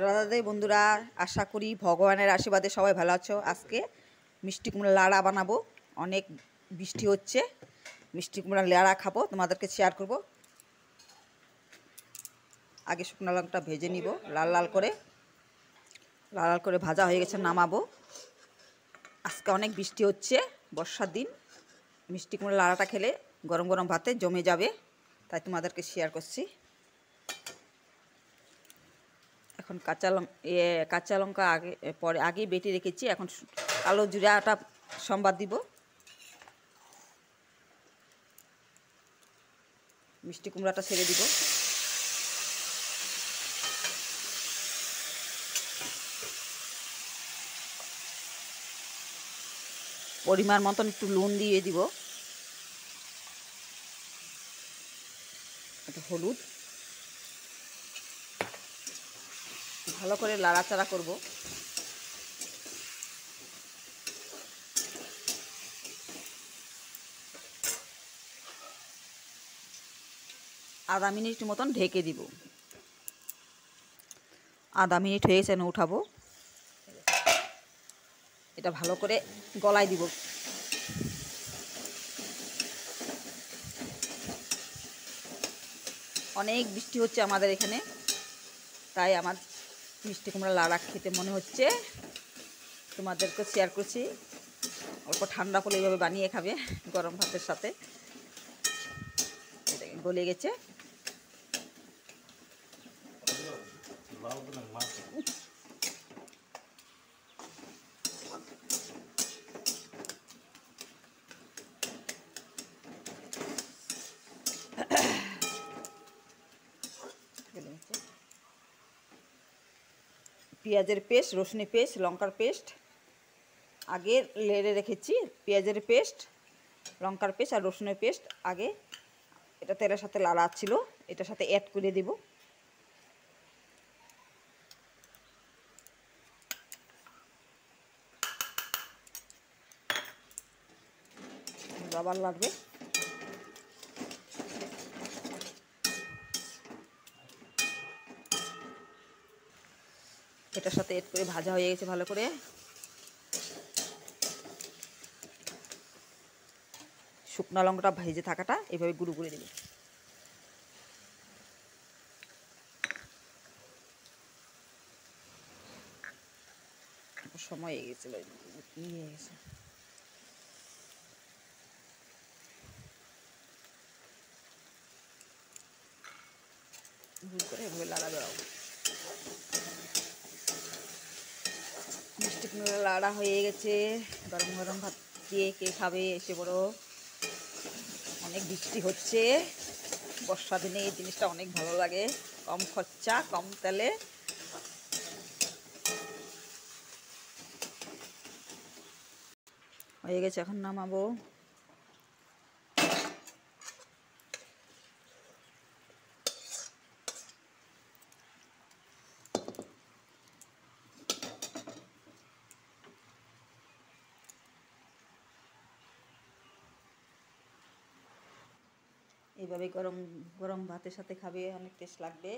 রাধে বন্ধুরা, আশা করি ভগবানের আশীর্বাদে সবাই ভালো আছো। আজকে মিষ্টি কুমড়া লাড়া বানাবো। অনেক বৃষ্টি হচ্ছে, মিষ্টি কুমড়া লাড়া খাবো, তোমাদেরকে শেয়ার করব। আগে শুকনো লঙ্কাটা ভেজে নিব লাল লাল করে। লাল লাল করে ভাজা হয়ে গেছে, নামাবো। আজকে অনেক বৃষ্টি হচ্ছে, বর্ষার দিন। মিষ্টি কুমড়া লাড়াটা খেলে গরম গরম ভাতে জমে যাবে, তাই তোমাদেরকে শেয়ার করছি। এখন কাঁচা লঙ্কা আগেই বেটে রেখেছি। এখন কালো জিরাটা সম্বাদ দিব। মিষ্টি কুমড়াটা ছেড়ে দিব। পরিমাণ মতন একটু নুন দিয়ে দিব, একটু হলুদ। ভালো করে লাড়াচাড়া করব। আধা মিনিট মতন ঢেকে দিব। আধা মিনিট হয়ে গেছে, উঠাবো। এটা ভালো করে গলায় দিব। অনেক বৃষ্টি হচ্ছে আমাদের এখানে, তাই আমার মিষ্টি কুমড়া লাড়া খেতে মনে হচ্ছে। তোমাদেরকে শেয়ার করছি। অল্প ঠান্ডা হলে এইভাবে বানিয়ে খাবে গরম ভাতের সাথে। এটা গলে গেছে। পেঁয়াজের পেস্ট, রসুনের পেস্ট, লঙ্কার পেস্ট আগে লেড়ে রেখেছি। পেঁয়াজের পেস্ট, লঙ্কার পেস্ট আর রসুনের পেস্ট আগে এটা তেলের সাথে লাড়া ছিল, এটার সাথে অ্যাড করে দেব। আবার লাগবে। এটার সাথে এড করে ভাজা হয়ে গেছে ভালো করে। শুকনো লঙ্কাটা ভেজে থাকাটা এভাবে গুঁড়ো করে দেবে। সময় হয়ে গেছিল, হয়ে গেছে। ভুল করে এভাবে লাড়া দেওয়া। মিষ্টি কুমড়া লাড়া হয়ে গেছে। গরম গরম ভাত দিয়ে কে খাবে এসে বড়। অনেক বৃষ্টি হচ্ছে, বর্ষা দিনে এই জিনিসটা অনেক ভালো লাগে। কম খরচা, কম তেলে। হয়ে গেছে, এখন নামাবো। এইভাবে গরম গরম ভাতের সাথে খাবে, অনেক টেস্ট লাগবে।